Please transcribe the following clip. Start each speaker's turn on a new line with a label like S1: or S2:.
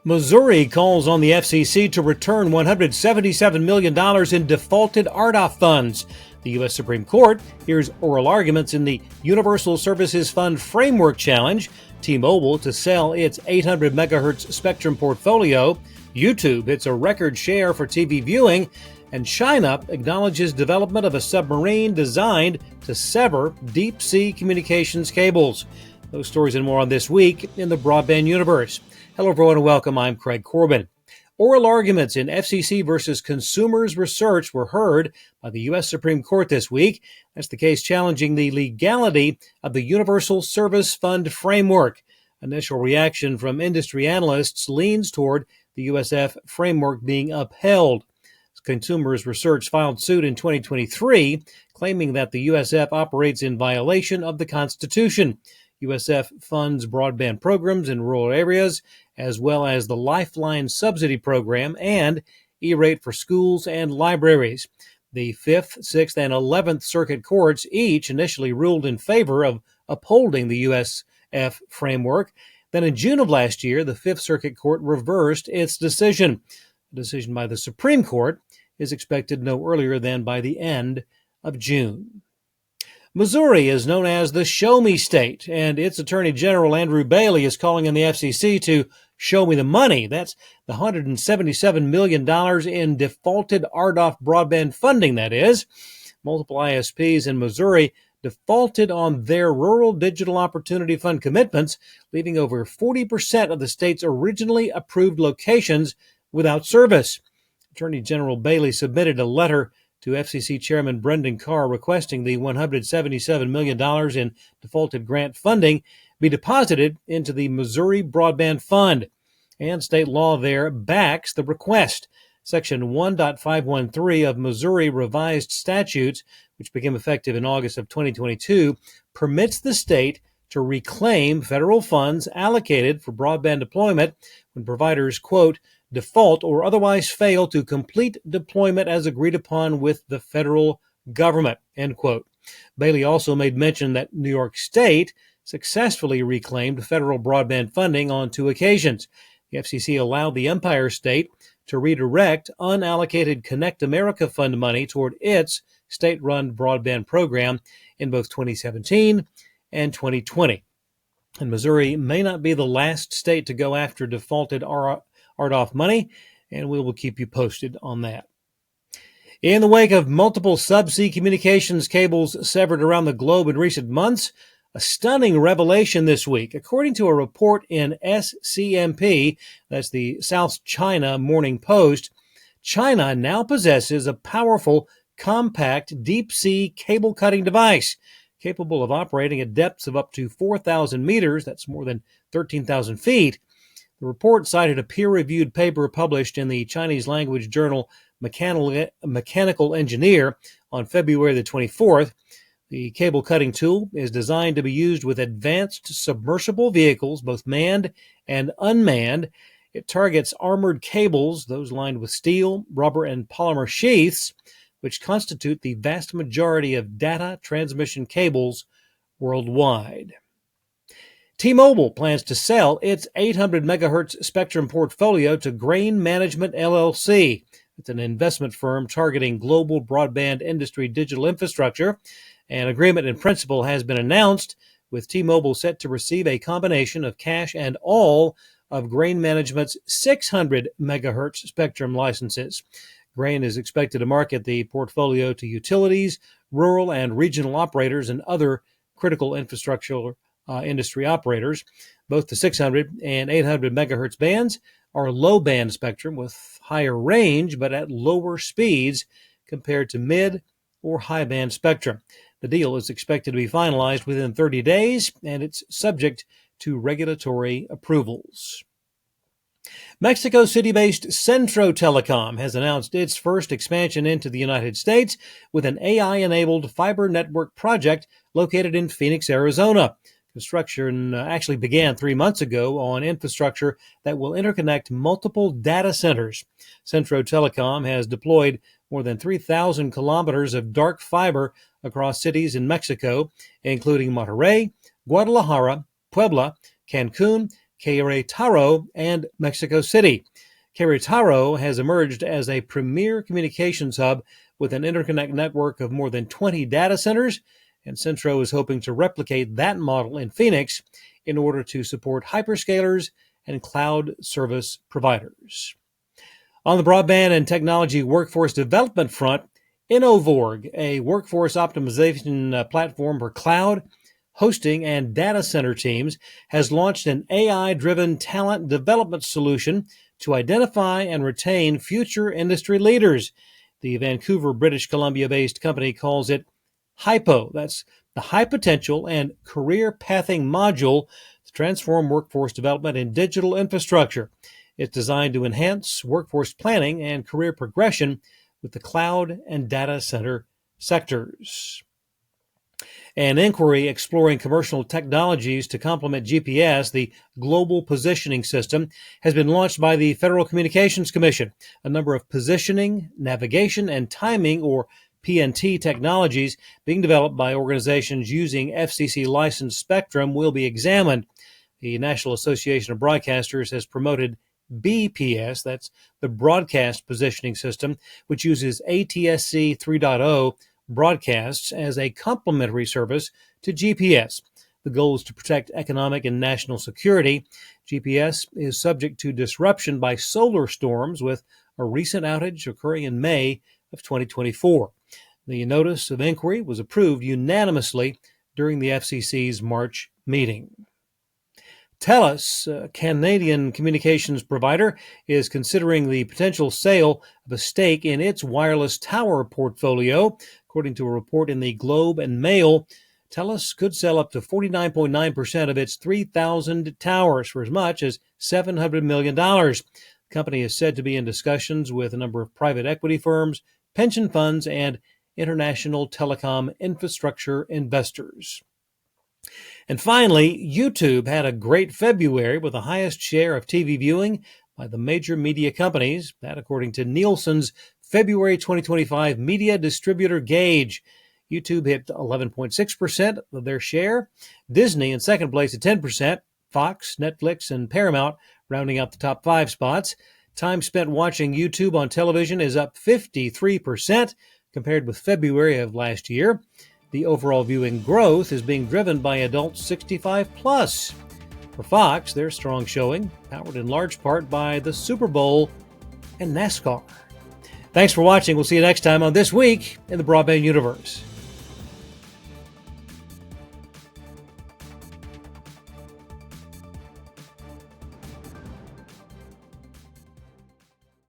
S1: Missouri calls on the FCC to return $177 million in defaulted RDOF funds. The U.S. Supreme Court hears oral arguments in the Universal Services Fund Framework Challenge. T-Mobile to sell its 800 megahertz spectrum portfolio. YouTube hits a record share for TV viewing. And China acknowledges development of a submarine designed to sever deep-sea communications cables. Those stories and more on This Week in the Broadband Universe. Hello, everyone, and welcome. I'm Craig Corbin. Oral arguments in FCC versus Consumers Research were heard by the U.S. Supreme Court this week. That's the case challenging the legality of the Universal Service Fund framework. Initial reaction from industry analysts leans toward the USF framework being upheld. Consumers Research filed suit in 2023, claiming that the USF operates in violation of the Constitution. USF funds broadband programs in rural areas, as well as the Lifeline Subsidy Program and E-rate for schools and libraries. The 5th, 6th, and 11th Circuit Courts each initially ruled in favor of upholding the USF framework. Then in June of last year, the 5th Circuit Court reversed its decision. A decision by the Supreme Court is expected no earlier than by the end of June. Missouri is known as the Show Me State, and its Attorney General Andrew Bailey is calling on the FCC to show me the money. That's the $177 million in defaulted RDOF broadband funding, that is. Multiple ISPs in Missouri defaulted on their Rural Digital Opportunity Fund commitments, leaving over 40% of the state's originally approved locations without service. Attorney General Bailey submitted a letter to FCC Chairman Brendan Carr requesting the $177 million in defaulted grant funding be deposited into the Missouri Broadband Fund. And state law there backs the request. Section 1.513 of Missouri Revised Statutes, which became effective in August of 2022, permits the state to reclaim federal funds allocated for broadband deployment when providers, quote, default or otherwise fail to complete deployment as agreed upon with the federal government, end quote. Bailey also made mention that New York State successfully reclaimed federal broadband funding on 2 occasions. The FCC allowed the Empire State to redirect unallocated Connect America Fund money toward its state-run broadband program in both 2017 and 2020. And Missouri may not be the last state to go after defaulted RDOF money, and we will keep you posted on that. In the wake of multiple subsea communications cables severed around the globe in recent months, a stunning revelation this week. According to a report in SCMP, that's the South China Morning Post, China now possesses a powerful, compact, deep-sea cable-cutting device capable of operating at depths of up to 4,000 meters, that's more than 13,000 feet. The report cited a peer-reviewed paper published in the Chinese-language journal Mechanical Engineer on February the 24th. The cable-cutting tool is designed to be used with advanced submersible vehicles, both manned and unmanned. It targets armored cables, those lined with steel, rubber, and polymer sheaths, which constitute the vast majority of data transmission cables worldwide. T-Mobile plans to sell its 800 megahertz spectrum portfolio to Grain Management LLC. It's an investment firm targeting global broadband industry digital infrastructure. An agreement in principle has been announced, with T-Mobile set to receive a combination of cash and all of Grain Management's 600 megahertz spectrum licenses. Grain is expected to market the portfolio to utilities, rural and regional operators, and other critical infrastructure industry operators. Both the 600 and 800 megahertz bands are low-band spectrum with higher range but at lower speeds compared to mid or high-band spectrum. The deal is expected to be finalized within 30 days, and it's subject to regulatory approvals. Mexico City-based Centro Telecom has announced its first expansion into the United States with an AI-enabled fiber network project located in Phoenix, Arizona. Construction actually began 3 months ago on infrastructure that will interconnect multiple data centers. Centro Telecom has deployed more than 3,000 kilometers of dark fiber across cities in Mexico, including Monterrey, Guadalajara, Puebla, Cancun, Querétaro, and Mexico City. Querétaro has emerged as a premier communications hub with an interconnect network of more than 20 data centers, and Centro is hoping to replicate that model in Phoenix in order to support hyperscalers and cloud service providers. On the broadband and technology workforce development front, InnoVorg, a workforce optimization platform for cloud, hosting, and data center teams, has launched an AI-driven talent development solution to identify and retain future industry leaders. The Vancouver, British Columbia-based company calls it HYPO. That's the High Potential and Career Pathing Module to transform workforce development in digital infrastructure. It's designed to enhance workforce planning and career progression with the cloud and data center sectors. An inquiry exploring commercial technologies to complement GPS, the Global Positioning System, has been launched by the Federal Communications Commission. A number of positioning, navigation, and timing, or PNT technologies being developed by organizations using FCC-licensed spectrum will be examined. The National Association of Broadcasters has promoted BPS, that's the Broadcast Positioning System, which uses ATSC 3.0 broadcasts as a complementary service to GPS. The goal is to protect economic and national security. GPS is subject to disruption by solar storms, with a recent outage occurring in May of 2024. The notice of inquiry was approved unanimously during the FCC's March meeting. TELUS, a Canadian communications provider, is considering the potential sale of a stake in its wireless tower portfolio. According to a report in the Globe and Mail, TELUS could sell up to 49.9% of its 3,000 towers for as much as $700 million. The company is said to be in discussions with a number of private equity firms, pension funds, and international telecom infrastructure investors. And finally, YouTube had a great February with the highest share of TV viewing by the major media companies, that according to Nielsen's February 2025 media distributor gauge. YouTube hit 11.6% of their share, Disney in second place at 10%, Fox, Netflix, and Paramount rounding out the top 5 spots. Time spent watching YouTube on television is up 53% compared with February of last year. The overall viewing growth is being driven by adults 65 plus. For Fox, their strong showing, powered in large part by the Super Bowl and NASCAR. Thanks for watching. We'll see you next time on This Week in the Broadband Universe.